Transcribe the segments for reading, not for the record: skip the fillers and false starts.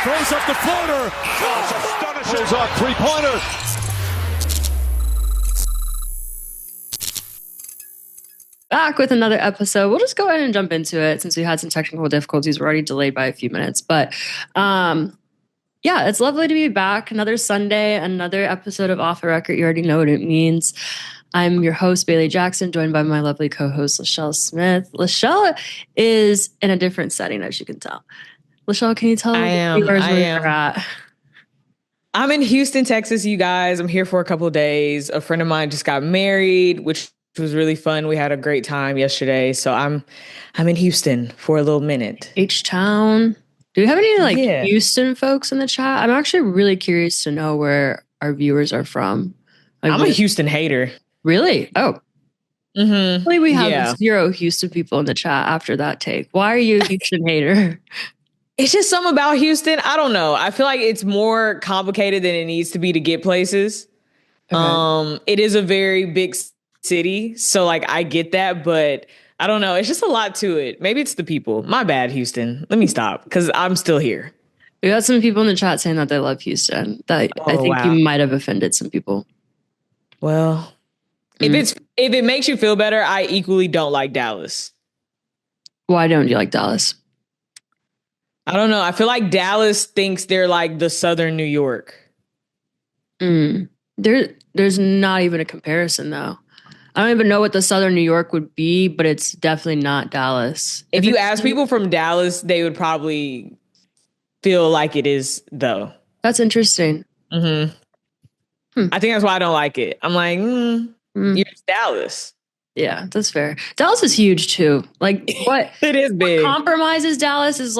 Throws up the floater. Oh, pulls off three-pointer. Back with another episode. We'll just go ahead and jump into it since we had some technical difficulties. We're already delayed by a few minutes. But yeah, it's lovely to be back. Another Sunday, another episode of Off the Record. You already know what it means. I'm your host, Bailey Jackson, joined by my lovely co-host, Lachelle Smith. Lachelle is in a different setting, as you can tell. Lachelle, can you tell viewers where you're at? I'm in Houston, Texas, you guys. I'm here for a couple of days. A friend of mine just got married, which was really fun. We had a great time yesterday. So I'm in Houston for a little minute. H-Town. Do we have any Houston folks in the chat? I'm actually really curious to know where our viewers are from. I'm a Houston hater. Really? Oh. Mm-hmm. Hopefully we have zero Houston people in the chat after that take. Why are you a Houston hater? It's just something about Houston. I don't know. I feel like it's more complicated than it needs to be to get places. Okay. It is a very big city. So I get that, but I don't know. It's just a lot to it. Maybe it's the people. My bad, Houston. Let me stop because I'm still here. We got some people in the chat saying that they love Houston. I think you might have offended some people. Well, if it makes you feel better, I equally don't like Dallas. Why don't you like Dallas? I don't know. I feel like Dallas thinks they're like the Southern New York. There's not even a comparison, though. I don't even know what the Southern New York would be, but it's definitely not Dallas. If you ask people from Dallas, they would probably feel like it is, though. That's interesting. Mm-hmm. I think that's why I don't like it. I'm like, you're Dallas. Yeah, that's fair. Dallas is huge, too. What? It is big. What compromises Dallas is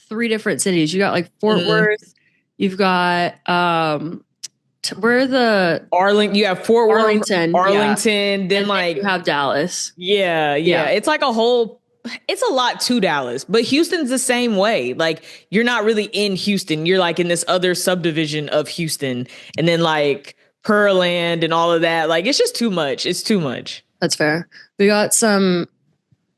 3 different cities. You got Fort Worth. You've got where the You have Fort Worth, Arlington, Then you have Dallas. Yeah. It's like a whole. It's a lot to Dallas, but Houston's the same way. You're not really in Houston. You're in this other subdivision of Houston, and then Pearland and all of that. It's just too much. It's too much. That's fair. We got some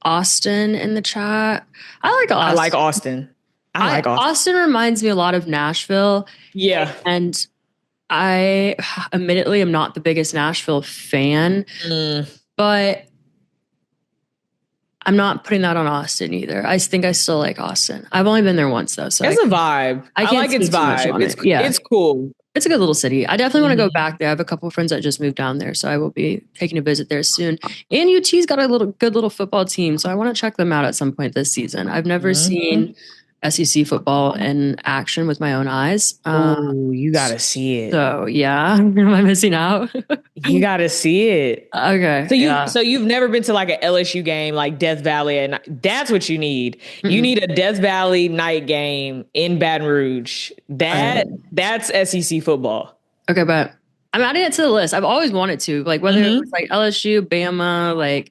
Austin in the chat. I like Austin. I like Austin. Austin reminds me a lot of Nashville. Yeah. And I admittedly am not the biggest Nashville fan, but I'm not putting that on Austin either. I think I still like Austin. I've only been there once though. So it's a vibe. I like its vibe. It's cool. It's a good little city. I definitely want to go back there. I have a couple of friends that just moved down there, so I will be taking a visit there soon. And UT's got a good little football team, so I want to check them out at some point this season. I've never seen SEC football in action with my own eyes. You got to see it. So, yeah. Am I missing out? You got to see it. Okay. So you've never been to an LSU game Death Valley, and that's what you need. Mm-hmm. You need a Death Valley night game in Baton Rouge. That's SEC football. Okay, but I'm adding it to the list. I've always wanted to, whether it was LSU, Bama,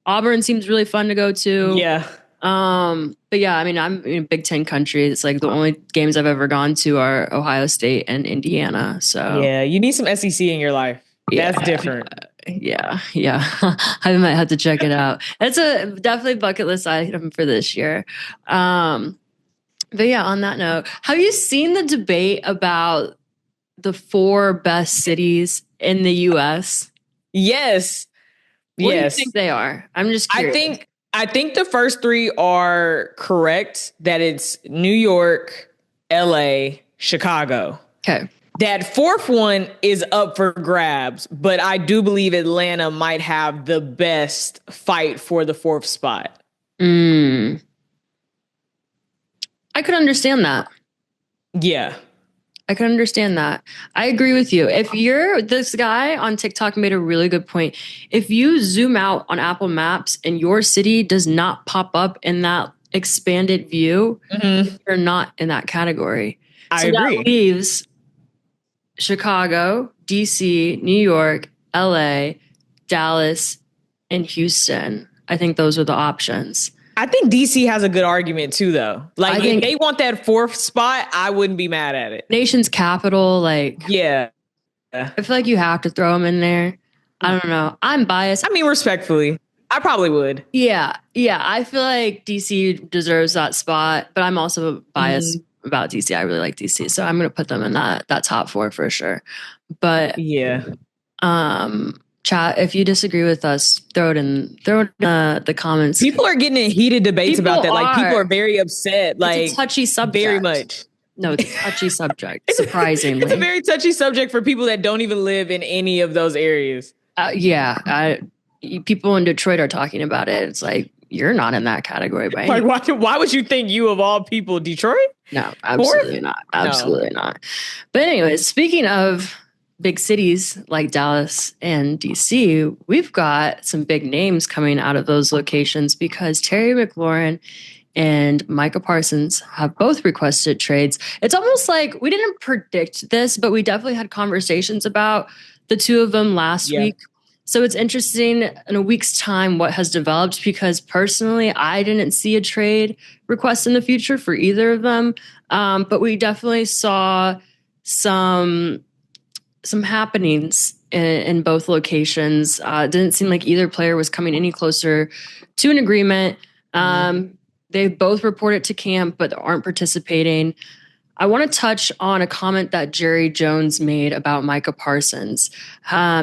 Auburn seems really fun to go to. Yeah. But yeah, I'm in Big Ten country. It's the only games I've ever gone to are Ohio State and Indiana. So yeah, you need some SEC in your life. That's different. Yeah. I might have to check it out. That's a definitely bucket list item for this year. But yeah, on that note, have you seen the debate about the 4 best cities in the U.S.? Yes. What do you think they are? I'm just curious. I think the first 3 are correct, that it's New York, LA, Chicago. Okay. That 4th one is up for grabs, but I do believe Atlanta might have the best fight for the 4th spot. I could understand that. Yeah. I can understand that. I agree with you. This guy on TikTok made a really good point. If you zoom out on Apple Maps and your city does not pop up in that expanded view, you're not in that category. I agree. That leaves Chicago, DC, New York, LA, Dallas, and Houston. I think those are the options. I think DC has a good argument too, though. If they want that 4th spot, I wouldn't be mad at it. Nation's capital, yeah. I feel like you have to throw them in there. I don't know. I'm biased. Respectfully, I probably would. Yeah. I feel like DC deserves that spot, but I'm also biased about DC. I really like DC, so I'm going to put them in that top 4 for sure. But yeah, chat, if you disagree with us, throw it in the comments. People are getting in heated debates about that. Like, people are very upset. Like, it's a touchy subject. Very much. No, it's a touchy subject. Surprisingly, it's a very touchy subject for people that don't even live in any of those areas. People in Detroit are talking about it. It's like, you're not in that category, by like, why would you think you of all people, Detroit? No, absolutely not. Absolutely not. But anyways, speaking of big cities like Dallas and DC, we've got some big names coming out of those locations because Terry McLaurin and Micah Parsons have both requested trades. It's almost like we didn't predict this, but we definitely had conversations about the two of them last week. So it's interesting in a week's time what has developed, because personally, I didn't see a trade request in the future for either of them. But we definitely saw some happenings in both locations. It didn't seem like either player was coming any closer to an agreement. They both reported to camp, but aren't participating. I want to touch on a comment that Jerry Jones made about Micah Parsons.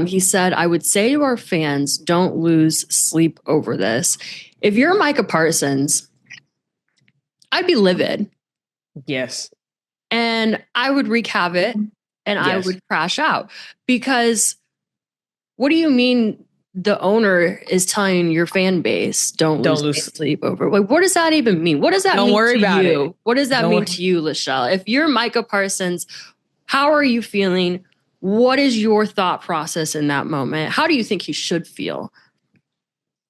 He said, "I would say to our fans, don't lose sleep over this." If you're Micah Parsons, I'd be livid. Yes. And I would wreak havoc and I would crash out, because what do you mean the owner is telling your fan base don't lose sleep over? Like, what does that even mean? What does that mean to you? What does that mean to you, Lachelle? If you're Micah Parsons, how are you feeling? What is your thought process in that moment? How do you think he should feel?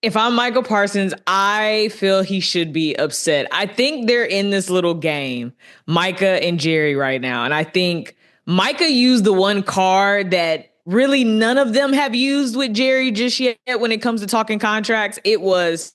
If I'm Micah Parsons, I feel he should be upset. I think they're in this little game, Micah and Jerry, right now. And I think Micah used the one card that really none of them have used with Jerry just yet when it comes to talking contracts. It was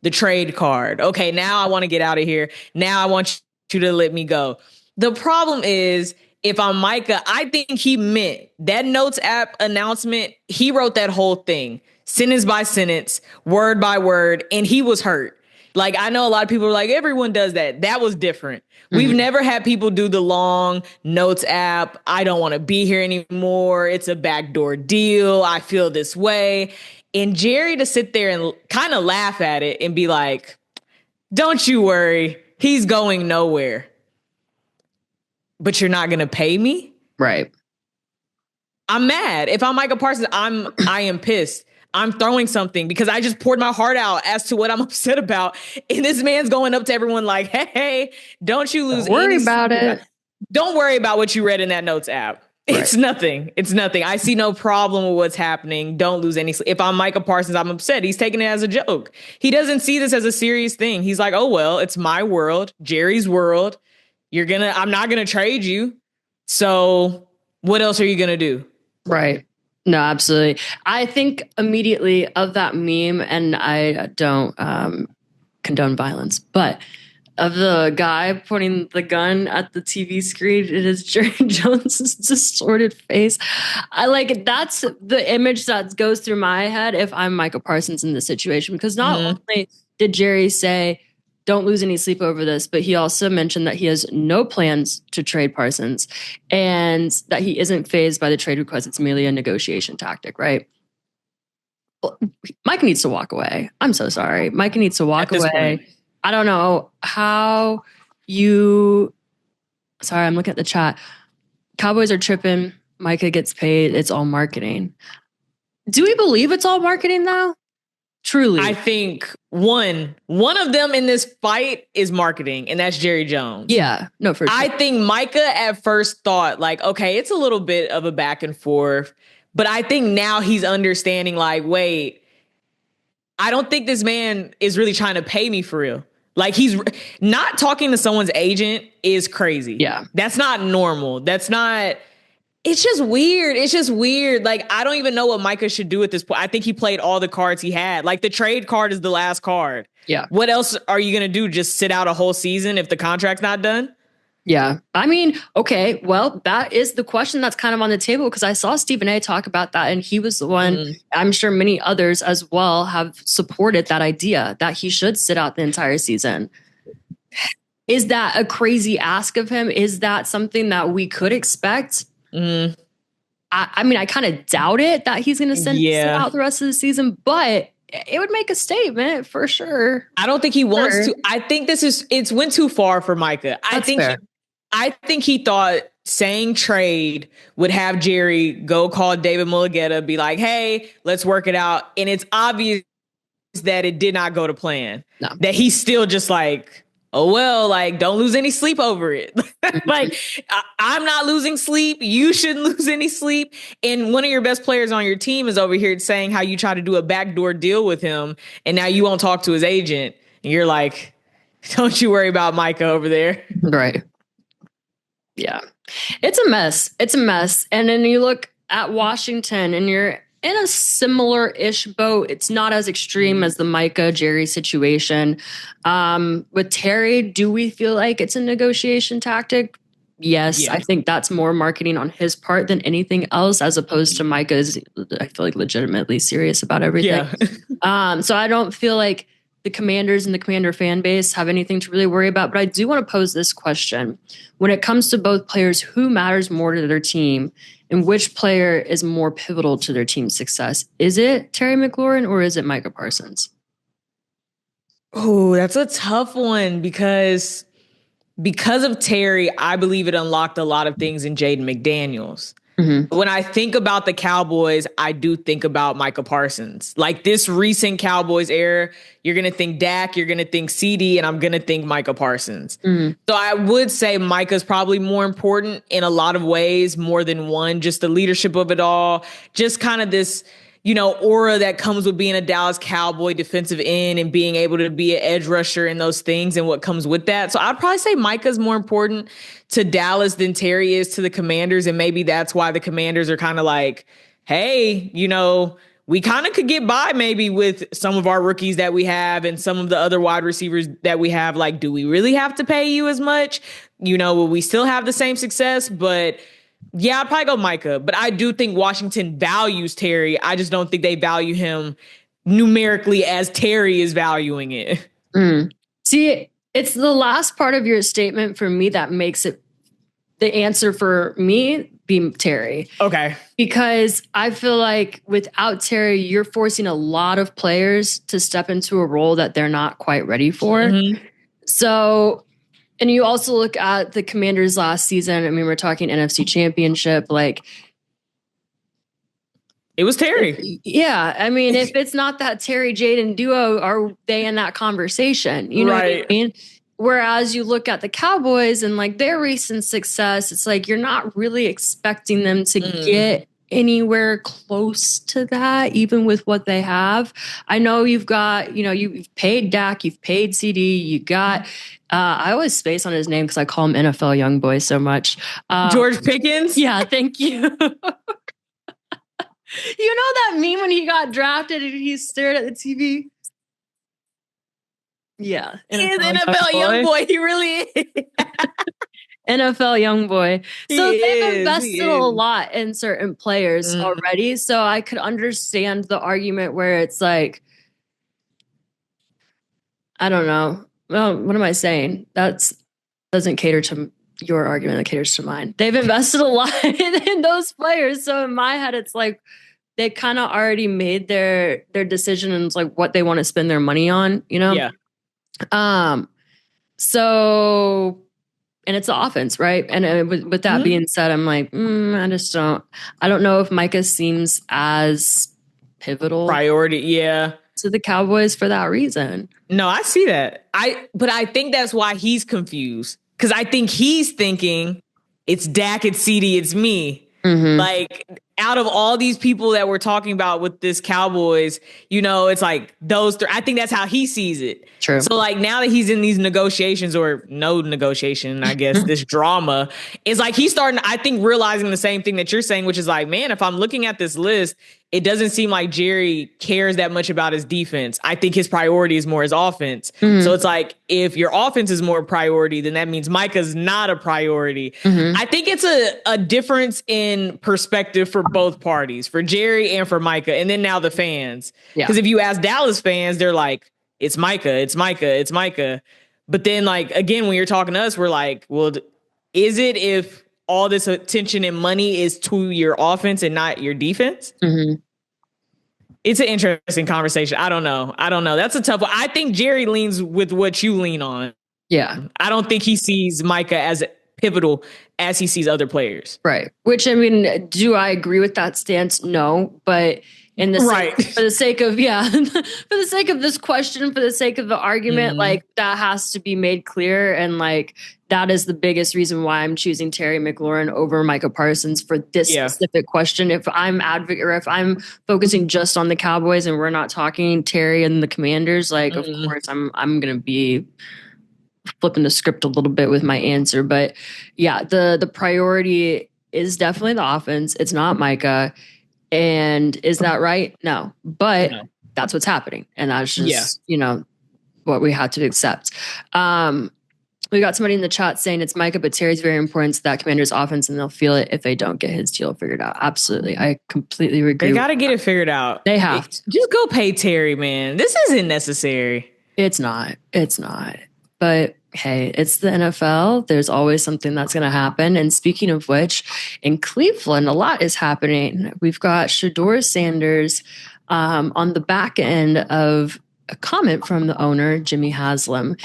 the trade card. Okay, now I want to get out of here. Now I want you to let me go. The problem is, if I'm Micah, I think he meant that Notes app announcement. He wrote that whole thing, sentence by sentence, word by word, and he was hurt. Like, I know a lot of people are like, everyone does that. That was different. We've never had people do the long Notes app. I don't want to be here anymore. It's a backdoor deal. I feel this way. And Jerry to sit there and kind of laugh at it and be like, don't you worry. He's going nowhere. But you're not going to pay me? Right. I'm mad. If I'm Micah Parsons, I am pissed. I'm throwing something because I just poured my heart out as to what I'm upset about. And this man's going up to everyone like, hey, don't you lose. Don't worry about it. Don't worry about what you read in that Notes app. Right. It's nothing. It's nothing. I see no problem with what's happening. Don't lose any sleep. If I'm Micah Parsons, I'm upset. He's taking it as a joke. He doesn't see this as a serious thing. He's like, oh, well, it's my world, Jerry's world. I'm not going to trade you. So what else are you going to do? Right. No, absolutely. I think immediately of that meme, and I don't condone violence, but of the guy pointing the gun at the TV screen, it is Jerry Jones's distorted face. That's the image that goes through my head if I'm Micah Parsons in this situation, because not only did Jerry say, don't lose any sleep over this, but he also mentioned that he has no plans to trade Parsons and that he isn't fazed by the trade request. It's merely a negotiation tactic, right? Well, Mike needs to walk away. I'm so sorry. Mike needs to walk away. I don't know how you... Sorry, I'm looking at the chat. Cowboys are tripping. Micah gets paid. It's all marketing. Do we believe it's all marketing, though? Truly. I think one of them in this fight is marketing, and that's Jerry Jones. Yeah, no, for sure. I think Micah at first thought, like, okay, it's a little bit of a back and forth, but I think now he's understanding, like, wait, I don't think this man is really trying to pay me for real. Like, he's not talking to someone's agent is crazy. Yeah. That's not normal. That's not... It's just weird. It's just weird. Like, I don't even know what Micah should do at this point. I think he played all the cards he had. Like, the trade card is the last card. Yeah. What else are you going to do? Just sit out a whole season if the contract's not done? Yeah. I mean, okay, well, that is the question that's kind of on the table, because I saw Stephen A. talk about that, and he was the one, I'm sure many others as well have supported that idea that he should sit out the entire season. Is that a crazy ask of him? Is that something that we could expect? I mean, I kind of doubt it that he's going to sit out the rest of the season, but it would make a statement for sure. I don't think he wants to. I think it's went too far for Micah. I think he thought saying trade would have Jerry go call David Mulugeta, be like, hey, let's work it out. And it's obvious that it did not go to plan. No. That he's still just like, oh, well, like, don't lose any sleep over it. Like, I'm not losing sleep. You shouldn't lose any sleep. And one of your best players on your team is over here saying how you try to do a backdoor deal with him. And now you won't talk to his agent. And you're like, don't you worry about Micah over there. Right. Yeah. It's a mess. It's a mess. And then you look at Washington and you're in a similar-ish boat. It's not as extreme as the Micah Jerry situation. With Terry, do we feel like it's a negotiation tactic? Yes. I think that's more marketing on his part than anything else, as opposed to Micah's, I feel like, legitimately serious about everything. Yeah. So I don't feel like the Commanders and the Commander fan base have anything to really worry about. But I do want to pose this question. When it comes to both players, who matters more to their team? And which player is more pivotal to their team's success? Is it Terry McLaurin or is it Micah Parsons? Oh, that's a tough one because of Terry, I believe it unlocked a lot of things in Jaden McDaniels. Mm-hmm. When I think about the Cowboys, I do think about Micah Parsons. Like this recent Cowboys era, you're going to think Dak, you're going to think CD, and I'm going to think Micah Parsons. Mm-hmm. So I would say Micah's probably more important in a lot of ways, more than one. Just the leadership of it all, just kind of this, aura that comes with being a Dallas Cowboy defensive end and being able to be an edge rusher and those things and what comes with that. So I'd probably say Micah's more important to Dallas than Terry is to the Commanders. And maybe that's why the Commanders are kind of like, hey, we kind of could get by maybe with some of our rookies that we have and some of the other wide receivers that we have. Like, do we really have to pay you as much? Will we still have the same success? But yeah, I'd probably go Micah, but I do think Washington values Terry. I just don't think they value him numerically as Terry is valuing it. See, it's the last part of your statement for me that makes it the answer for me be Terry. Okay. Because I feel like without Terry, you're forcing a lot of players to step into a role that they're not quite ready for. Mm-hmm. So... And you also look at the Commanders last season. I mean, we're talking NFC Championship. Like, it was Terry. Yeah. I mean, if it's not that Terry Jaden duo, are they in that conversation? You know what I mean? Whereas you look at the Cowboys and like their recent success, it's like you're not really expecting them to get anywhere close to that, even with what they have. I know you've got, you've paid Dak, you've paid CD, you got, I always space on his name because I call him NFL young boy so much. George Pickens? Yeah, thank you. You know that meme when he got drafted and he stared at the TV? Yeah. He is NFL young boy. He really is. NFL young boy. So they've invested a lot in certain players already. So I could understand the argument where it's like, I don't know. Well, what am I saying? That doesn't cater to your argument. That caters to mine. They've invested a lot in those players. So in my head, it's like they kind of already made their decision and it's like what they want to spend their money on, Yeah. So... And it's the offense, right? And with that being said, I'm like, I don't know if Micah seems as pivotal. Priority, yeah. To the Cowboys for that reason. No, I see that. But I think that's why he's confused. Because I think he's thinking, it's Dak, it's CD, it's me. Mm-hmm. Like, out of all these people that we're talking about with this Cowboys, it's like those three. I think that's how he sees it. True. So like now that he's in these negotiations or no negotiation, I guess, this drama, it's like he's starting, I think, realizing the same thing that you're saying, which is like, man, if I'm looking at this list, it doesn't seem like Jerry cares that much about his defense. I think his priority is more his offense. Mm-hmm. So it's like, if your offense is more priority, then that means Micah's not a priority. Mm-hmm. I think it's a difference in perspective for both parties, for Jerry and for Micah. And then now the fans. Because if you ask Dallas fans, they're like, it's Micah, it's Micah, it's Micah. But then, like, again, when you're talking to us, we're like, well, is it if all this attention and money is to your offense and not your defense? Mm-hmm. It's an interesting conversation. I don't know. That's a tough one. I think Jerry leans with what you lean on. Yeah. I don't think he sees Micah as pivotal as he sees other players. Right. Which, I mean, do I agree with that stance? No. But in the for the sake of, for the sake of this question, for the sake of the argument, like, that has to be made clear. And, like, that is the biggest reason why I'm choosing Terry McLaurin over Micah Parsons for this specific question. If I'm if I'm focusing just on the Cowboys and we're not talking Terry and the Commanders, like, of course, I'm going to be flipping the script a little bit with my answer. But yeah, the priority is definitely the offense. It's not Micah. And is that right? No. But that's what's happening. And that's just, what we had to accept. We got somebody in the chat saying it's Micah, but Terry's very important to that Commander's offense, and they'll feel it if they don't get his deal figured out. Absolutely. I completely agree. They got to get it figured out. They have to. Just go pay Terry, man. This isn't necessary. It's not. But hey, it's the NFL. There's always something that's going to happen. And speaking of which, in Cleveland, a lot is happening. We've got Shedeur Sanders on the back end of a comment from the owner, Jimmy Haslam.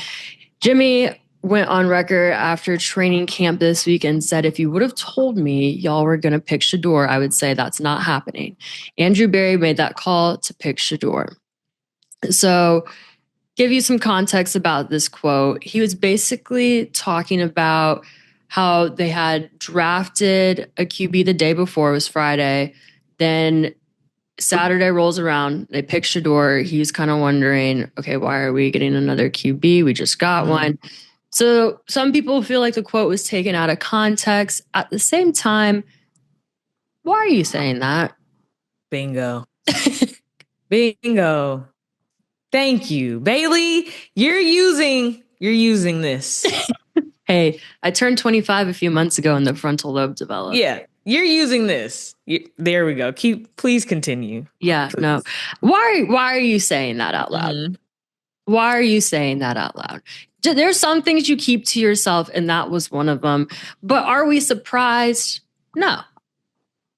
Jimmy went on record after training camp this week and said, if you would have told me y'all were going to pick Shedeur, I would say that's not happening. Andrew Berry made that call to pick Shedeur. So give you some context about this quote. He was basically talking about how they had drafted a QB the day before. It was Friday. Then Saturday rolls around. They pick Shedeur. He's kind of wondering, okay, why are we getting another QB? We just got one. So some people feel like the quote was taken out of context. At the same time, why are you saying that? Bingo. Bingo. Thank you, Bailey. You're using this. Hey, I turned 25 a few months ago and the frontal lobe developed. Yeah, you're using this. There we go. Please continue. Yeah, no. Why are you saying that out loud? Mm-hmm. Why are you saying that out loud? There's some things you keep to yourself, and that was one of them. But are we surprised? No,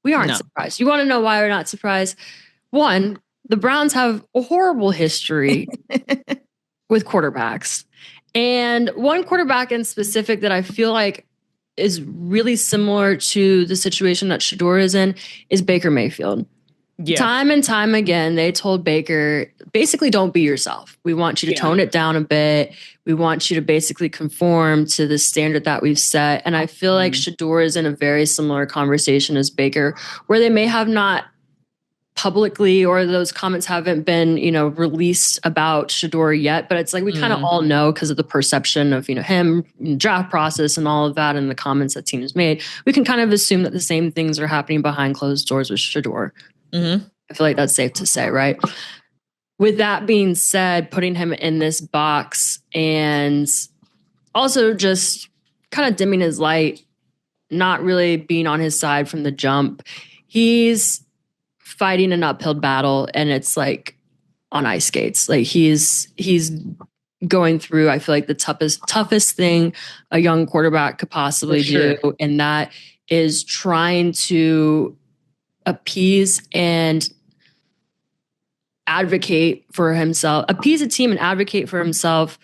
we aren't surprised. You want to know why we're not surprised? One, the Browns have a horrible history with quarterbacks. And one quarterback in specific that I feel like is really similar to the situation that Shedeur is in is Baker Mayfield. Yeah. Time and time again, they told Baker, basically, don't be yourself. We want you to tone it down a bit. We want you to basically conform to the standard that we've set. And I feel like Shedeur is in a very similar conversation as Baker, where they may have not publicly, or those comments haven't been, released about Shedeur yet, but it's like we kind of all know because of the perception of, him, draft process and all of that, and the comments that teams made. We can kind of assume that the same things are happening behind closed doors with Shedeur. Mm-hmm. I feel like that's safe to say, right? With that being said, putting him in this box and also just kind of dimming his light, not really being on his side from the jump. He's fighting an uphill battle, and it's like on ice skates. Like he's going through, I feel like, the toughest thing a young quarterback could possibly do, and that is trying to appease and advocate for himself, appease a team and advocate for himself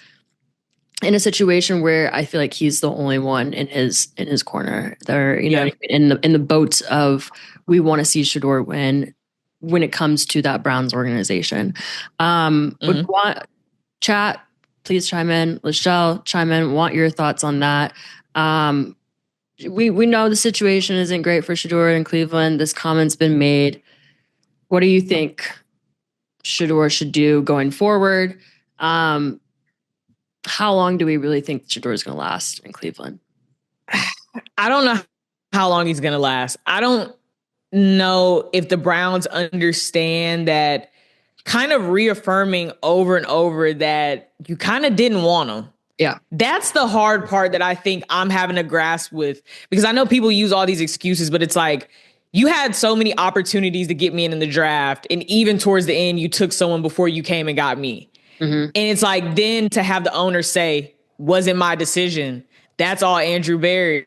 in a situation where I feel like he's the only one in his corner. They're, in the boat of, we want to see Shedeur win when it comes to that Browns organization. Would want chat, please chime in. Lachelle, chime in. Want your thoughts on that. We know the situation isn't great for Shedeur in Cleveland. This comment's been made. What do you think Shedeur should do going forward? How long do we really think Shedeur is going to last in Cleveland? I don't know how long he's going to last. I don't know if the Browns understand that, kind of reaffirming over and over that you kind of didn't want him. Yeah. That's the hard part that I think I'm having to grasp with, because I know people use all these excuses, but it's like, you had so many opportunities to get me in the draft, and even towards the end, you took someone before you came and got me. Mm-hmm. And it's like, then to have the owner say, wasn't my decision. That's all Andrew Berry.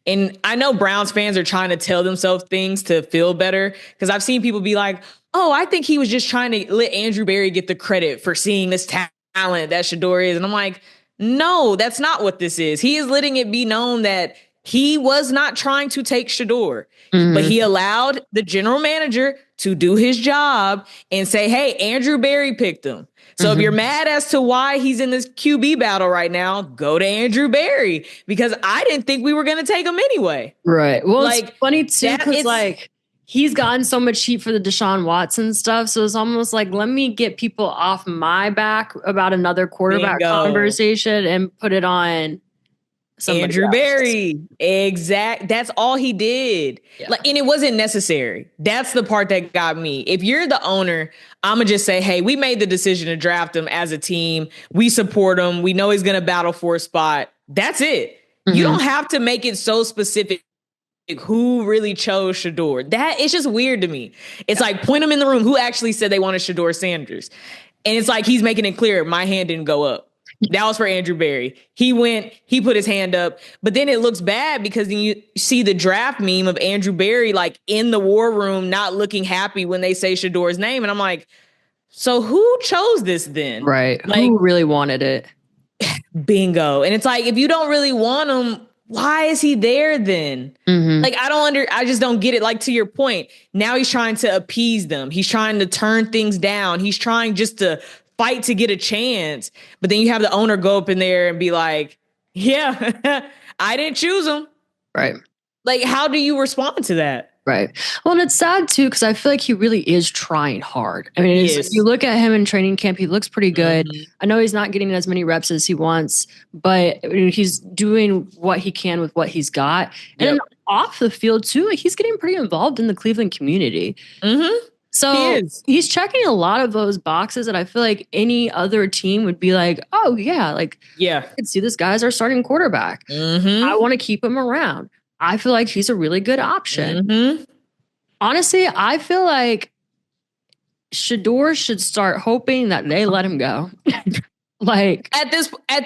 And I know Browns fans are trying to tell themselves things to feel better, because I've seen people be like, oh, I think he was just trying to let Andrew Berry get the credit for seeing this talent that Shedeur is. And I'm like, no, that's not what this is. He is letting it be known that he was not trying to take Shedeur, but he allowed the general manager to do his job and say, hey, Andrew Berry picked him. So if you're mad as to why he's in this QB battle right now, go to Andrew Berry, because I didn't think we were going to take him anyway. Right. Well, like, it's funny too, because like he's gotten so much heat for the Deshaun Watson stuff. So it's almost like, let me get people off my back about another quarterback conversation and put it on Andrew Berry. Exact. That's all he did. Yeah. Like, and it wasn't necessary. That's the part that got me. If you're the owner, I'm going to just say, hey, we made the decision to draft him as a team. We support him. We know he's going to battle for a spot. That's it. You don't have to make it so specific who really chose Shedeur. That it's just weird to me. It's like, point them in the room. Who actually said they wanted Shedeur Sanders? And it's like, he's making it clear, my hand didn't go up. That was for Andrew Berry. He put his hand up, but then it looks bad because then you see the draft meme of Andrew Berry like in the war room, not looking happy when they say Shedeur's name. And I'm like, so who chose this then? Right. Like, who really wanted it? Bingo. And it's like, if you don't really want him, why is he there then? Like, I just don't get it. Like, to your point, now he's trying to appease them. He's trying to turn things down. He's trying just to fight to get a chance. But then you have the owner go up in there and be like, yeah, I didn't choose him. Right. Like, how do you respond to that? Right. Well, and it's sad too, because I feel like he really is trying hard. I mean, you look at him in training camp, he looks pretty good. I know he's not getting as many reps as he wants, but he's doing what he can with what he's got. And then off the field too, like, he's getting pretty involved in the Cleveland community. So he's checking a lot of those boxes that I feel like any other team would be like, oh yeah, like, I can see this guy's our starting quarterback. I want to keep him around. I feel like he's a really good option. Honestly, I feel like Shedeur should start hoping that they let him go. Like, at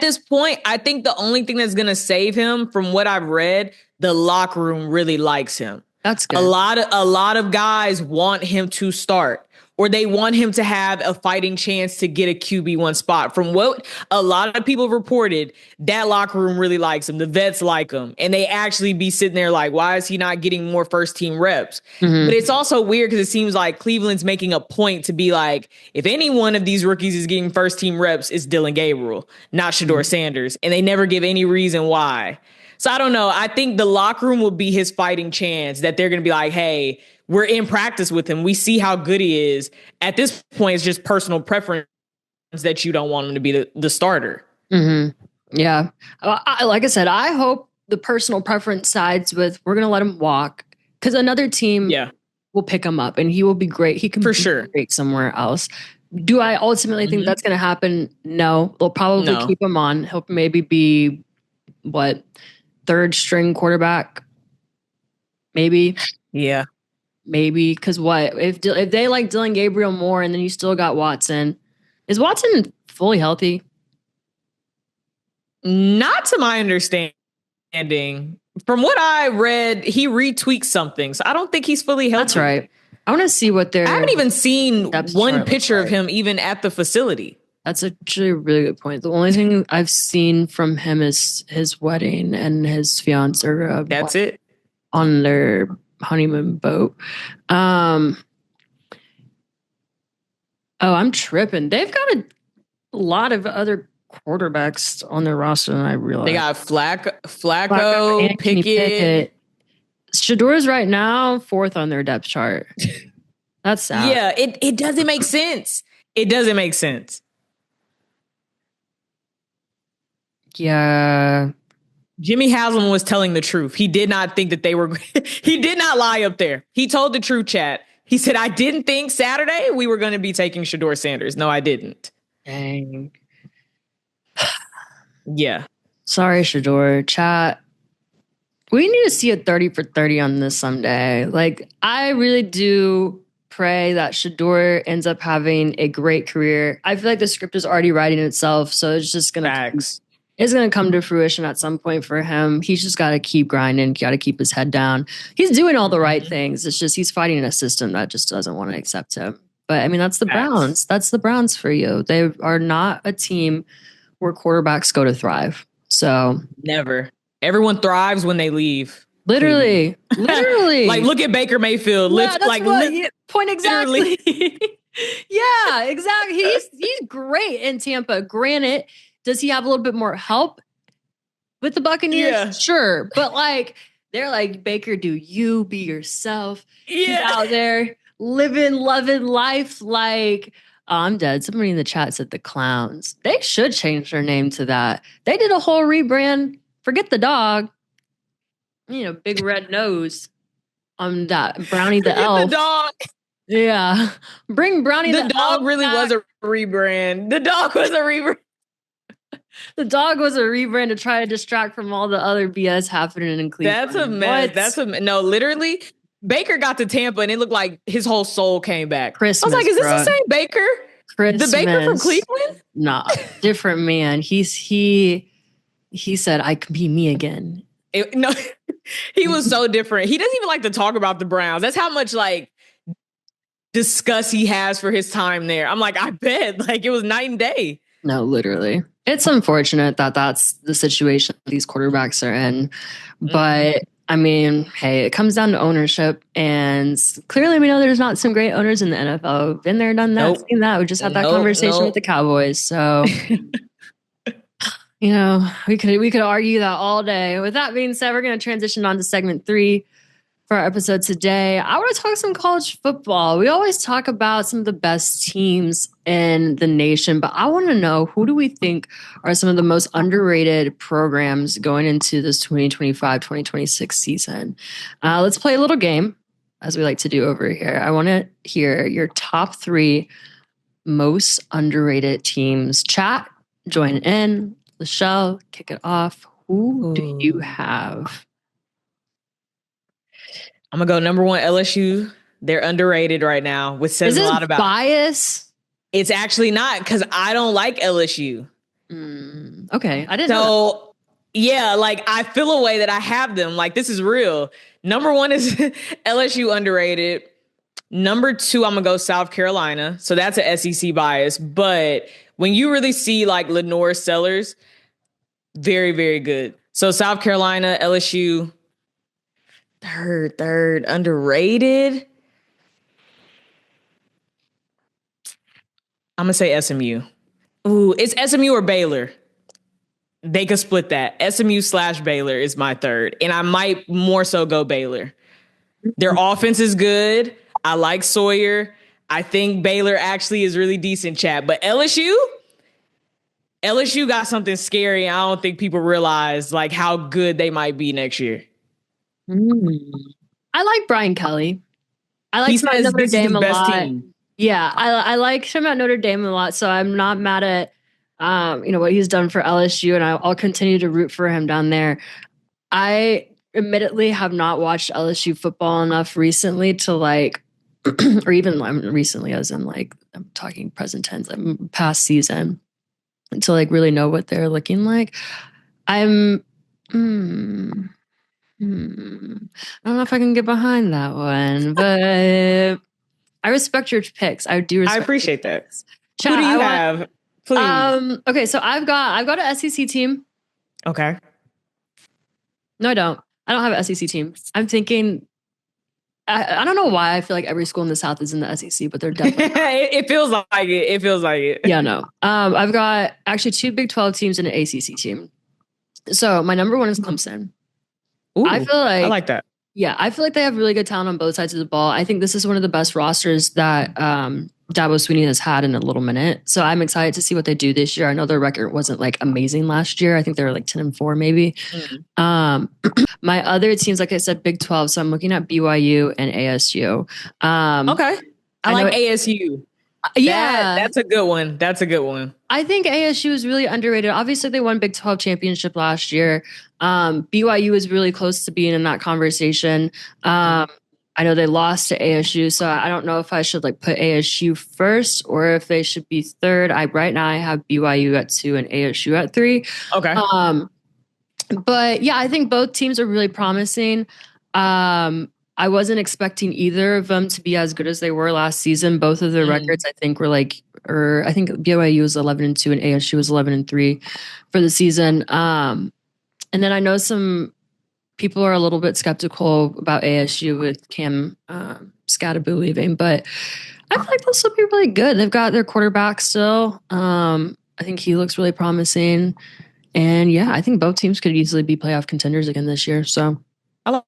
this point, I think the only thing that's going to save him, from what I've read, the locker room really likes him. That's good. A lot of guys want him to start, or they want him to have a fighting chance to get a QB1 spot. From what a lot of people reported, that locker room really likes him. The vets like him, and they actually be sitting there like, why is he not getting more first team reps? But it's also weird because it seems like Cleveland's making a point to be like, if any one of these rookies is getting first team reps, it's Dylan Gabriel, not Shedeur Sanders. And they never give any reason why. So I don't know. I think the locker room will be his fighting chance, that they're going to be like, hey, we're in practice with him. We see how good he is. At this point, it's just personal preference that you don't want him to be the starter. Yeah. Like I said, I hope the personal preference sides with, we're going to let him walk, because another team will pick him up and he will be great. He can be great somewhere else. Do I ultimately think that's going to happen? No. They'll probably keep him on. He'll maybe be, third string quarterback? Maybe. Yeah. Maybe, because if they like Dylan Gabriel more, and then you still got Watson. Is Watson fully healthy? Not to my understanding. From what I read, he retweaked something, so I don't think he's fully healthy. That's right. I want to see what they're. I haven't even seen one picture of him even at the facility. That's actually a really good point. The only thing I've seen from him is his wedding and his fiance. That's it. On their honeymoon boat. Oh, I'm tripping. They've got a lot of other quarterbacks on their roster than I realized. They got Flacco, Pickett. Shedeur's right now 4th on their depth chart. That's sad. Yeah, it doesn't make sense. It doesn't make sense. Yeah. Jimmy Haslam was telling the truth. He did not think that they were, he did not lie up there. He told the truth, chat. He said, I didn't think Saturday we were going to be taking Shedeur Sanders. No, I didn't. Dang. Yeah. Sorry, Shedeur. Chat. We need to see a 30 for 30 on this someday. Like, I really do pray that Shador ends up having a great career. I feel like the script is already writing itself, so it's just gonna come to fruition at some point for him. He's just got to keep grinding, got to keep his head down. He's doing all the right things. It's just he's fighting a system that just doesn't want to accept him. But I mean, that's the Browns. That's the Browns for you. They are not a team where quarterbacks go to thrive. So never. Everyone thrives when they leave. Literally. Like, look at Baker Mayfield. Point exactly. Yeah, exactly. He's great in Tampa. Granted, does he have a little bit more help with the Buccaneers? Yeah. Sure. But they're like, Baker, do you be yourself? Yeah. He's out there living, loving life like, oh, I'm dead. Somebody in the chat said the Clowns. They should change their name to that. They did a whole rebrand. Forget the dog. Big red nose on that Brownie the elf. The dog. Yeah. Bring Brownie the elf. The dog really was a rebrand. The dog was a rebrand. The dog was a rebrand to try to distract from all the other BS happening in Cleveland. That's a mess. No, literally, Baker got to Tampa and it looked like his whole soul came back. Christmas, I was like, is this the same Baker? Christmas. The Baker from Cleveland? Nah, different man. He said, I can be me again. He was so different. He doesn't even like to talk about the Browns. That's how much disgust he has for his time there. I'm like, I bet. It was night and day. No, literally. It's unfortunate that that's the situation these quarterbacks are in. But I mean, hey, it comes down to ownership. And clearly we know there's not some great owners in the NFL. Been there, done that, seen that. We just had that conversation with the Cowboys. So, we could argue that all day. With that being said, we're going to transition on to segment 3 for our episode today. I want to talk some college football. We always talk about some of the best teams in the nation, but I want to know, who do we think are some of the most underrated programs going into this 2025-2026 season? Let's play a little game, as we like to do over here. I want to hear your top 3 most underrated teams. Chat, join in. Lachelle, kick it off. Who do you have? I'm going to go number 1, LSU. They're underrated right now, which says a lot about bias. It's actually not, because I don't like LSU. Okay. I didn't know that. Yeah, I feel a way that I have them. This is real. Number 1 is LSU underrated. Number 2, I'm going to go South Carolina. So that's an SEC bias. But when you really see Lenore Sellers, very, very good. So South Carolina, LSU, third, underrated. I'm going to say SMU. Ooh, it's SMU or Baylor. They could split that. SMU/Baylor is my third. And I might more so go Baylor. Their offense is good. I like Sawyer. I think Baylor actually is really decent, chat. But LSU got something scary. I don't think people realize how good they might be next year. I like Brian Kelly. I like him at Notre Dame a lot. Team. Yeah, I like him at Notre Dame a lot. So I'm not mad at what he's done for LSU, and I'll continue to root for him down there. I admittedly have not watched LSU football enough recently to or even recently, as in I'm talking present tense, past season, to really know what they're looking like. I don't know if I can get behind that one, but I respect your picks. I do respect. I appreciate that. Chat, who do you have? Please. Okay, so I've got an SEC team. Okay. No, I don't. I don't have an SEC team. I'm thinking. I don't know why I feel like every school in the South is in the SEC, but they're definitely it feels like it. It feels like it. Yeah, no. I've got actually 2 Big 12 teams and an ACC team. So my number 1 is Clemson. Ooh, I like that. Yeah, I feel like they have really good talent on both sides of the ball. I think this is one of the best rosters that Dabo Swinney has had in a little minute. So I'm excited to see what they do this year. I know their record wasn't amazing last year. I think they were 10-4 maybe. My other teams, like I said, Big 12. So I'm looking at BYU and ASU. Okay. I like ASU. Yeah. That's a good one. That's a good one. I think ASU is really underrated. Obviously, they won Big 12 championship last year. BYU is really close to being in that conversation. I know they lost to ASU, so I don't know if I should like put ASU first or if they should be third. Right now I have BYU at 2 and ASU at 3. Okay. But yeah, I think both teams are really promising. I wasn't expecting either of them to be as good as they were last season. Both of their records, I think, were I think BYU was 11-2 and ASU was 11-3 for the season. And then I know some people are a little bit skeptical about ASU with Cam Scatterbo leaving, but I feel like they'll still be really good. They've got their quarterback still. I think he looks really promising. And yeah, I think both teams could easily be playoff contenders again this year. So I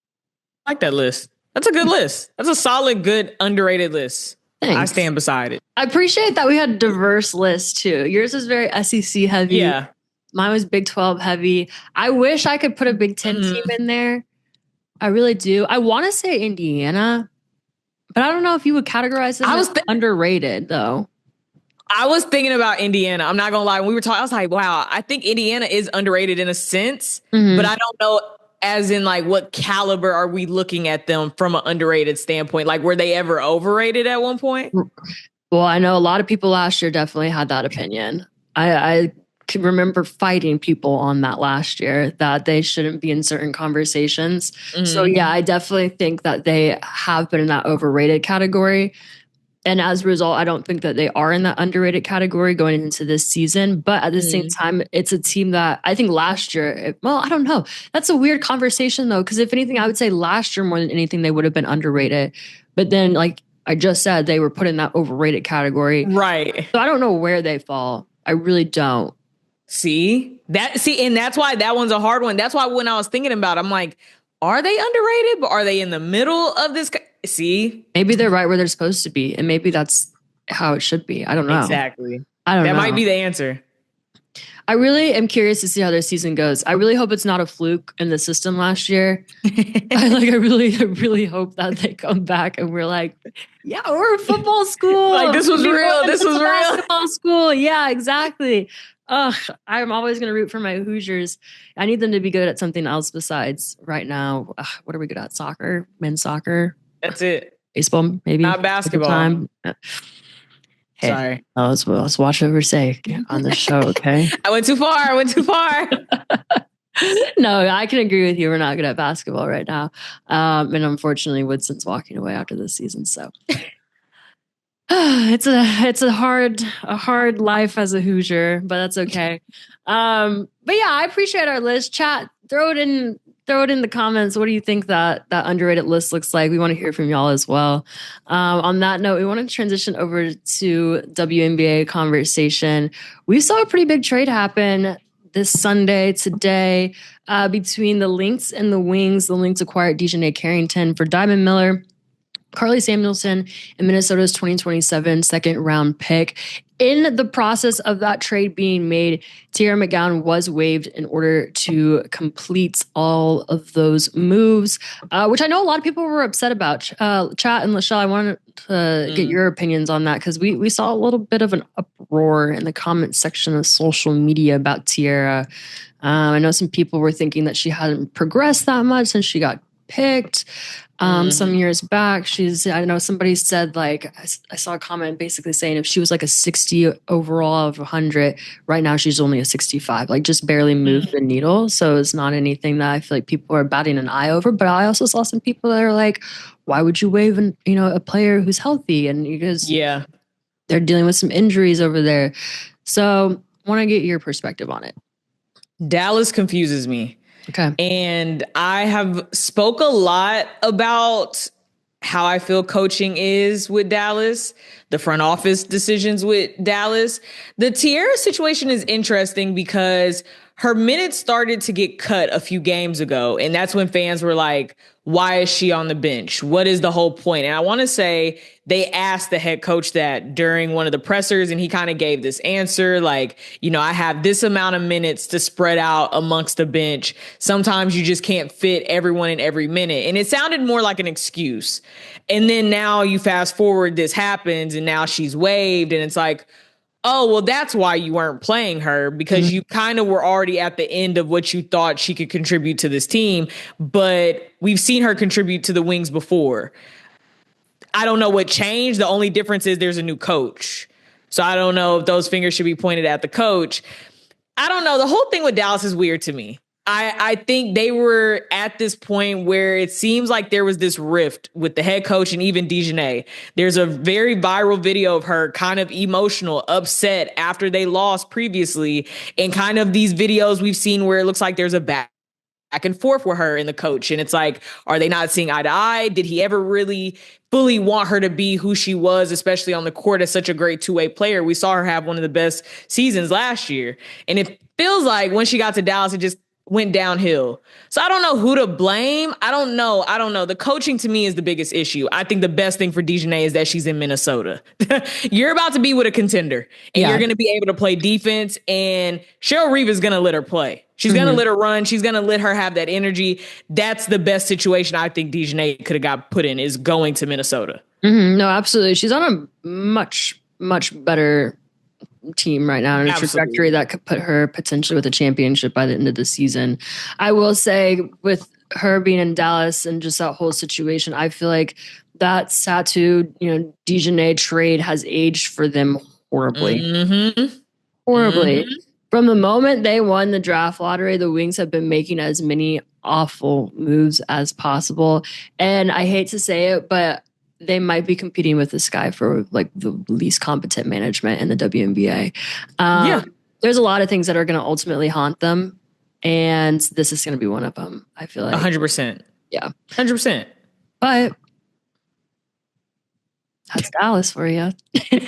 like that list. That's a good list. That's a solid, good, underrated list. Thanks. I stand beside it. I appreciate that we had a diverse list too. Yours is very SEC heavy. Yeah. Mine was Big 12 heavy. I wish I could put a Big 10 team in there. I really do. I want to say Indiana, but I don't know if you would categorize them as underrated though. I was thinking about Indiana. I'm not going to lie. When we were talking, I was like, wow, I think Indiana is underrated in a sense, but I don't know as in like what caliber are we looking at them from an underrated standpoint? Like, were they ever overrated at one point? Well, I know a lot of people last year definitely had that opinion. I can remember fighting people on that last year that they shouldn't be in certain conversations. So yeah, I definitely think that they have been in that overrated category. And as a result, I don't think that they are in that underrated category going into this season. But at the same time, it's a team that I think last year, I don't know. That's a weird conversation, though, because if anything, I would say last year more than anything, they would have been underrated. But then, like I just said, they were put in that overrated category. Right. So I don't know where they fall. I really don't. And that's why that one's a hard one. That's why when I was thinking about it, I'm like, are they underrated? But are they in the middle of this? See? Maybe they're right where they're supposed to be. And maybe that's how it should be. I don't know. Exactly. That might be the answer. I really am curious to see how their season goes. I really hope it's not a fluke in the system last year. I really hope that they come back and we're like, yeah, we're a football school. Like this was real. This was real. Basketball school. Yeah, exactly. I'm always going to root for my Hoosiers. I need them to be good at something else besides right now. What are we good at? Soccer, men's soccer. That's it. Baseball, maybe. Not basketball. Time. Hey, sorry. Let's watch over say on the show, okay? I went too far. No, I can agree with you. We're not good at basketball right now. And unfortunately, Woodson's walking away after this season. So it's a hard life as a Hoosier, but that's okay. But yeah, I appreciate our list. Chat, throw it in the comments. What do you think that underrated list looks like? We want to hear from y'all as well. On that note, we want to transition over to WNBA conversation. We saw a pretty big trade happen this Sunday today between the Lynx and the Wings. The Lynx acquired Dijonai Carrington for Diamond Miller, Carly Samuelson, and Minnesota's 2027 second round pick. In the process of that trade being made, Tierra McGowan was waived in order to complete all of those moves, which I know a lot of people were upset about. Chat and Lachelle, I wanted to get your opinions on that because we saw a little bit of an uproar in the comment section of social media about Tierra. I know some people were thinking that she hadn't progressed that much since she got picked some years back. I know somebody said, like, I saw a comment basically saying if she was like a 60 overall of 100, right now she's only a 65, like just barely moved the needle. So it's not anything that I feel like people are batting an eye over. But I also saw some people that are like, why would you waive a player who's healthy? And because they're dealing with some injuries over there. So I want to get your perspective on it. Dallas confuses me. Okay. And I have spoke a lot about how I feel coaching is with Dallas, the front office decisions with Dallas. The Tierra situation is interesting because her minutes started to get cut a few games ago. And that's when fans were like, why is she on the bench? What is the whole point? And I want to say they asked the head coach that during one of the pressers, and he kind of gave this answer like, I have this amount of minutes to spread out amongst the bench. Sometimes you just can't fit everyone in every minute. And it sounded more like an excuse. And then now you fast forward, this happens, and now she's waived, and it's like, oh, well, that's why you weren't playing her, because you kind of were already at the end of what you thought she could contribute to this team. But we've seen her contribute to the Wings before. I don't know what changed. The only difference is there's a new coach. So I don't know if those fingers should be pointed at the coach. I don't know. The whole thing with Dallas is weird to me. I think they were at this point where it seems like there was this rift with the head coach and even Dijonai. There's a very viral video of her kind of emotional, upset after they lost previously. And kind of these videos we've seen where it looks like there's a back and forth with her and the coach. And it's like, are they not seeing eye to eye? Did he ever really fully want her to be who she was, especially on the court as such a great two-way player? We saw her have one of the best seasons last year. And it feels like when she got to Dallas, it just went downhill. So I don't know who to blame. I don't know. The coaching to me is the biggest issue. I think the best thing for Dijonai is that she's in Minnesota. You're about to be with a contender, and you're going to be able to play defense, and Cheryl Reeve is going to let her play. She's going to let her run. She's going to let her have that energy. That's the best situation I think Dijonai could have got put in, is going to Minnesota. No, absolutely. She's on a much, much better team right now, in a trajectory that could put her potentially with a championship by the end of the season. I will say, with her being in Dallas and just that whole situation, I feel like that Satu, Dijonai trade has aged for them horribly. Horribly. From the moment they won the draft lottery, the Wings have been making as many awful moves as possible. And I hate to say it, but they might be competing with this guy for like the least competent management in the WNBA. There's a lot of things that are going to ultimately haunt them, and this is going to be one of them. I feel like 100%. Yeah, 100%. But that's Dallas for you. I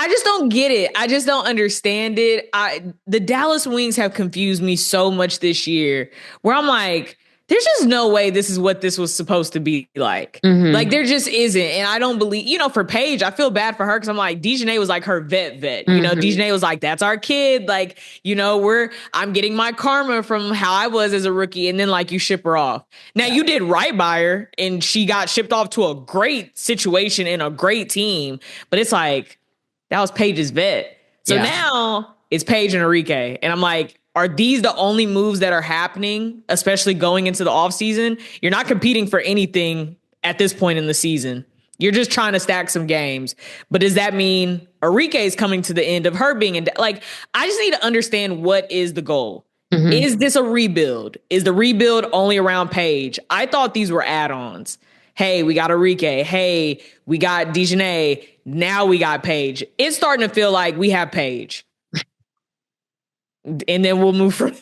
just don't get it. I just don't understand it. The Dallas Wings have confused me so much this year, where I'm like, there's just no way this is what this was supposed to be like. Like, there just isn't. And I don't believe, for Paige, I feel bad for her, because I'm like, Dijonai was like her vet. Dijonai was like, that's our kid. Like, I'm getting my karma from how I was as a rookie. And then like you ship her off. Now you did right by her, and she got shipped off to a great situation and a great team. But it's like, that was Paige's vet. So now it's Paige and Enrique. And I'm like, are these the only moves that are happening, especially going into the offseason? You're not competing for anything at this point in the season. You're just trying to stack some games. But does that mean Enrique is coming to the end of her being in? Like, I just need to understand, what is the goal? Is this a rebuild? Is the rebuild only around Paige? I thought these were add-ons. Hey, we got Enrique. Hey, we got Dijonai. Now we got Paige. It's starting to feel like we have Paige. And then we'll move from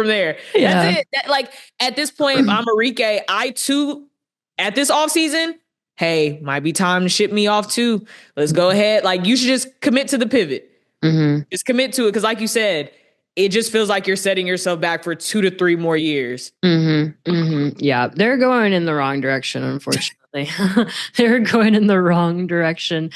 there. Yeah. That's it. At this point, if I'm Enrique, I too, at this offseason, hey, might be time to ship me off too. Let's go ahead. Like, you should just commit to the pivot. Just commit to it. Because like you said, it just feels like you're setting yourself back for 2 to 3 more years. Yeah, they're going in the wrong direction, unfortunately. They're going in the wrong direction.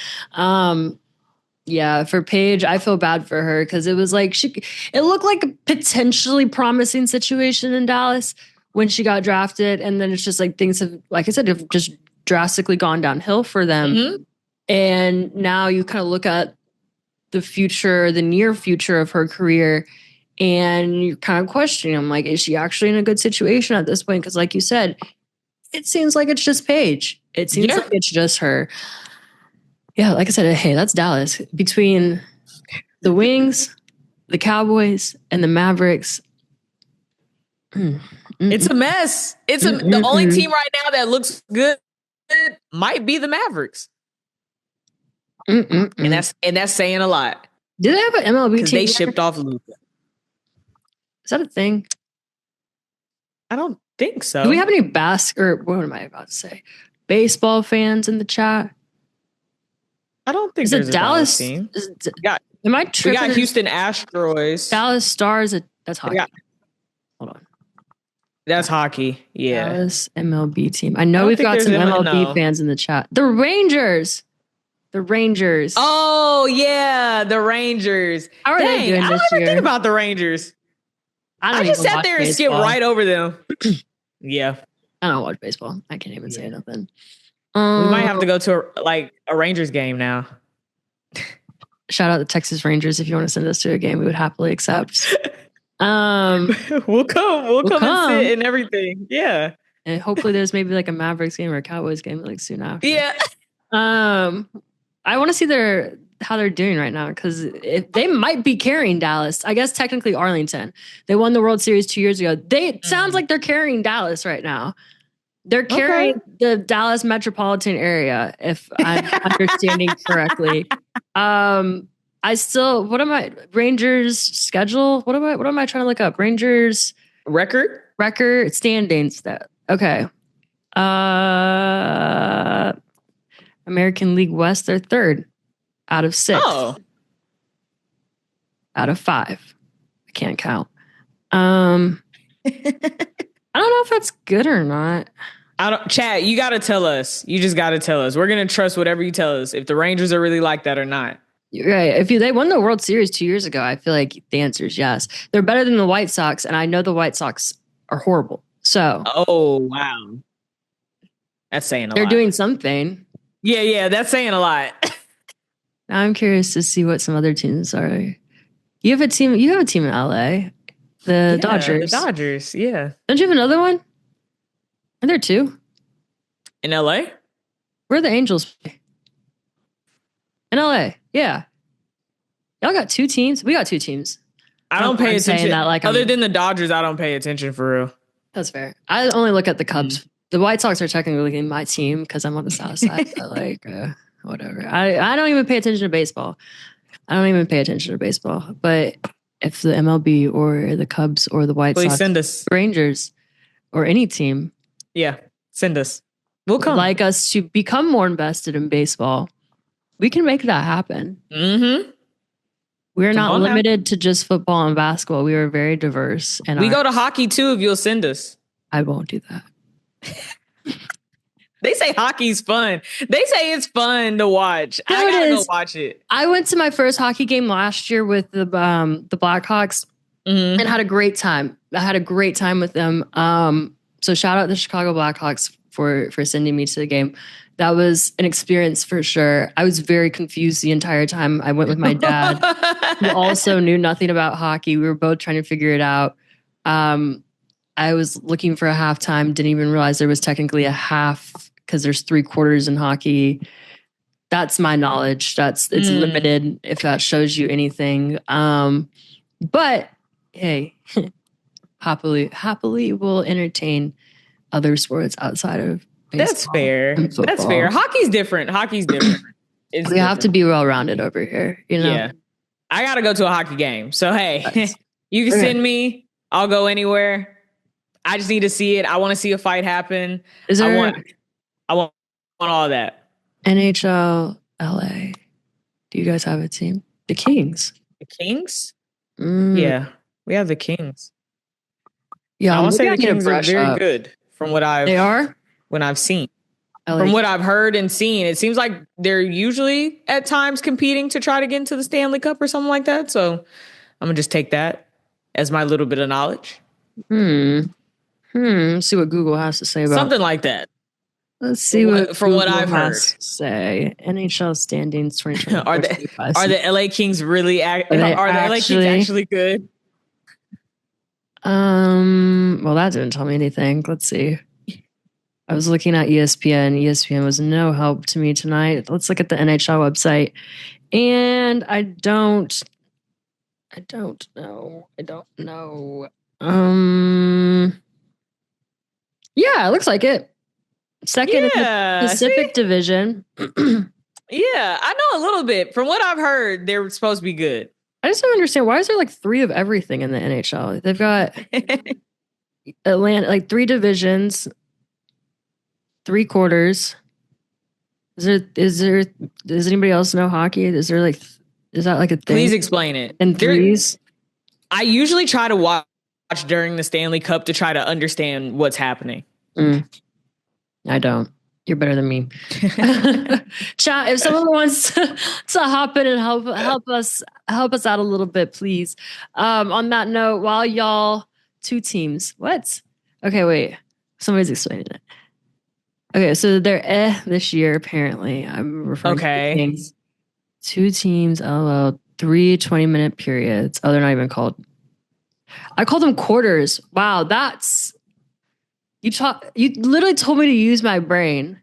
Yeah, for Paige, I feel bad for her, because it was like it looked like a potentially promising situation in Dallas when she got drafted, and then it's just like things have, like I said, have just drastically gone downhill for them. And now you kind of look at the near future of her career, and you're kind of questioning, I'm like, is she actually in a good situation at this point? Because like you said, it seems like it's just Paige. It seems like it's just her. Yeah, like I said, hey, that's Dallas. Between the Wings, the Cowboys, and the Mavericks, it's a mess. The only team right now that looks good might be the Mavericks, and that's saying a lot. Do they have an MLB team? Because they shipped off Luka. Is that a thing? I don't think so. Do we have any what am I about to say? Baseball fans in the chat? I don't think there's a Dallas team. Am I tripping? We got Houston Astros. Dallas Stars. That's hockey. Hold on. That's hockey. Yeah. Dallas MLB team. I know we've got some MLB fans in the chat. The Rangers. Oh, yeah. The Rangers. How are they doing this year? I don't ever think about the Rangers. I just sat there and skipped right over them. Yeah. I don't watch baseball. I can't even say nothing. We might have to go to a Rangers game now. Shout out the Texas Rangers. If you want to send us to a game, we would happily accept. We'll come and sit and everything. Yeah. And hopefully there's maybe like a Mavericks game or a Cowboys game like soon after. Yeah. I want to see how they're doing right now, because they might be carrying Dallas. I guess technically Arlington. They won the World Series 2 years ago. Sounds like they're carrying Dallas right now. They're carrying the Dallas metropolitan area, if I'm understanding correctly. Rangers schedule? What am I trying to look up? Rangers record standings. Okay. American League West, they're third out of 6. Oh. Out of 5. I can't count. I don't know if that's good or not. Chat, you got to tell us. You just got to tell us. We're going to trust whatever you tell us, if the Rangers are really like that or not. Right. If they won the World Series 2 years ago, I feel like the answer is yes. They're better than the White Sox, and I know the White Sox are horrible. So. Oh, wow. That's saying a lot. They're doing something. Yeah, that's saying a lot. Now I'm curious to see what some other teams are. You have a team in LA. The Dodgers. The Dodgers, yeah. Don't you have another one? Are there 2? In LA? Where are the Angels play? In LA, yeah. Y'all got 2 teams? We got 2 teams. I don't pay attention. Other than the Dodgers, I don't pay attention for real. That's fair. I only look at the Cubs. Mm-hmm. The White Sox are technically my team because I'm on the south side. But whatever. I don't even pay attention to baseball. But if the MLB or the Cubs or the White Sox, send us. Rangers, or any team, send us. We'll come. Like us to become more invested in baseball, we can make that happen. Mm-hmm. We're not limited to just football and basketball. We are very diverse. And we go to hockey too if you'll send us. I won't do that. They say hockey's fun. They say it's fun to watch. I gotta go watch it. I went to my first hockey game last year with the Blackhawks and had a great time. I had a great time with them. So shout out the Chicago Blackhawks for sending me to the game. That was an experience for sure. I was very confused the entire time. I went with my dad, who also knew nothing about hockey. We were both trying to figure it out. I was looking for a halftime, didn't even realize there was technically a half because there's 3 quarters in hockey. That's my knowledge. It's limited if that shows you anything. But hey, happily we'll entertain other sports outside of baseball. That's fair. That's fair. Hockey's different. We have to be well-rounded over here, you know? Yeah. I got to go to a hockey game. So, hey, you can send me. I'll go anywhere. I just need to see it. I want to see a fight happen. I want all that. NHL, LA. Do you guys have a team? The Kings. The Kings? Yeah, we have the Kings. Yeah, I want to say the Kings are very good from what I've seen. From what I've heard and seen, it seems like they're usually at times competing to try to get into the Stanley Cup or something like that. So I'm gonna just take that as my little bit of knowledge. See what Google has to say about something like that. Let's see from what I've heard. Say NHL standings 2024. Are the LA Kings really? Are the LA Kings actually good? Well, that didn't tell me anything. Let's see. I was looking at ESPN. ESPN was no help to me tonight. Let's look at the NHL website. And I don't know. Yeah, it looks like it. Second in the Pacific Division. Yeah, I know a little bit. From what I've heard, they're supposed to be good. I just don't understand. Why is there like 3 of everything in the NHL? They've got Atlanta, like 3 divisions, 3 quarters. Does anybody else know hockey? Is that like a thing? Please explain it. And 3s? I usually try to watch during the Stanley Cup to try to understand what's happening. I don't. You're better than me. Chat, if someone wants to hop in and help us out a little bit, please. On that note, while y'all 2 teams. What? Okay, wait. Somebody's explaining it. Okay, so they're this year, apparently. I'm referring to things. 2 teams, LOL, 3 20-minute periods. Oh, they're not even called. I call them quarters. Wow, that's you literally told me to use my brain.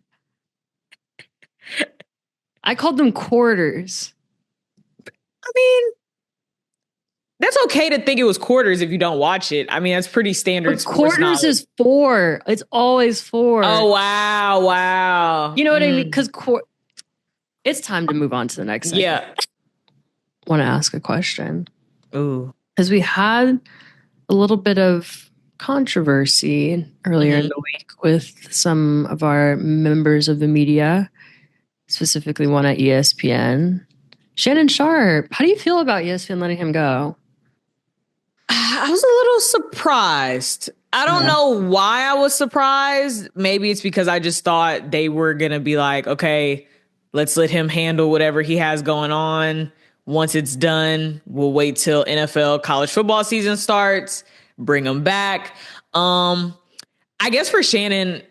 I called them quarters. I mean, that's okay to think it was quarters if you don't watch it. I mean, that's pretty standard. But quarters is 4. It's always 4. Oh, wow. You know what I mean? Because it's time to move on to the next segment. Yeah. I want to ask a question. Ooh. Because we had a little bit of controversy earlier in the week with some of our members of the media, specifically one at ESPN. Shannon Sharpe, how do you feel about ESPN letting him go? I was a little surprised. I don't know why I was surprised. Maybe it's because I just thought they were going to be like, okay, let's let him handle whatever he has going on. Once it's done, we'll wait till NFL college football season starts, bring him back. I guess for Shannon,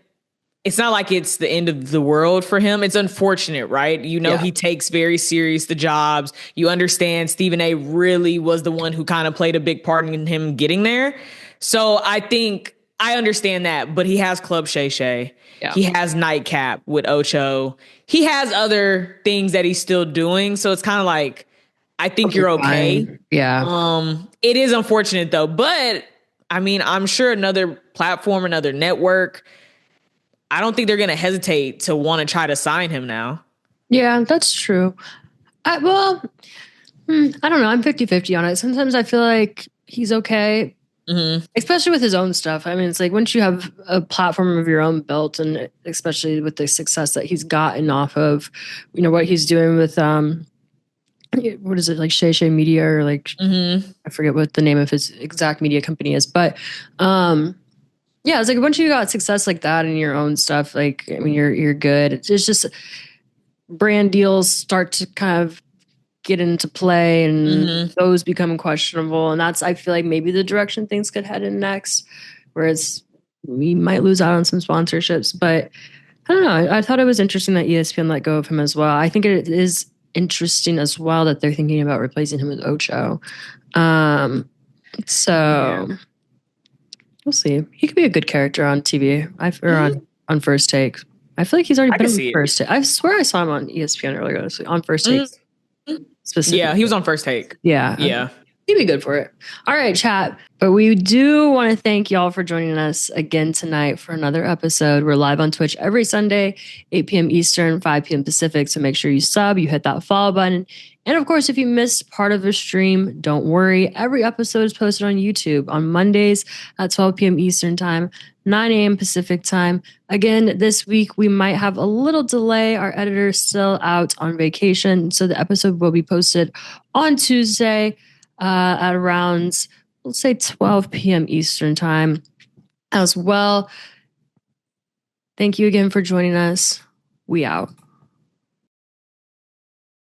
it's not like it's the end of the world for him. It's unfortunate, right? You know, he takes very serious the jobs. You understand Stephen A. really was the one who kind of played a big part in him getting there. So I think I understand that, but he has Club Shay Shay. Yeah. He has Nightcap with Ocho. He has other things that he's still doing. So it's kind of like, I think you're okay. Fine. Yeah. It is unfortunate though, but I mean, I'm sure another platform, another network, I don't think they're going to hesitate to want to try to sign him now. Yeah, that's true. I don't know. I'm 50-50 on it. Sometimes I feel like he's okay, especially with his own stuff. I mean, it's like once you have a platform of your own built, and especially with the success that he's gotten off of, you know, what he's doing with, what is it, like Shay Shay Media, or like, I forget what the name of his exact media company is, but, yeah, it's like once you got success like that in your own stuff, like, I mean, you're good. It's just brand deals start to kind of get into play, and those become questionable. And that's, I feel like, maybe the direction things could head in next, whereas we might lose out on some sponsorships. But I don't know. I thought it was interesting that ESPN let go of him as well. I think it is interesting as well that they're thinking about replacing him with Ocho. We'll see. He could be a good character on TV. On First Take. I feel like he's already been on First Take. I swear I saw him on ESPN earlier this week, on First Take. Specifically. Yeah, he was on First Take. Yeah. He'd be good for it. All right, chat. But we do want to thank y'all for joining us again tonight for another episode. We're live on Twitch every Sunday, 8 p.m. Eastern, 5 p.m. Pacific. So make sure you sub, you hit that follow button. And of course, if you missed part of a stream, don't worry. Every episode is posted on YouTube on Mondays at 12 p.m. Eastern time, 9 a.m. Pacific time. Again, this week we might have a little delay. Our editor is still out on vacation. So the episode will be posted on Tuesday at around, let's say, 12 p.m. Eastern time as well. Thank you again for joining us. We out.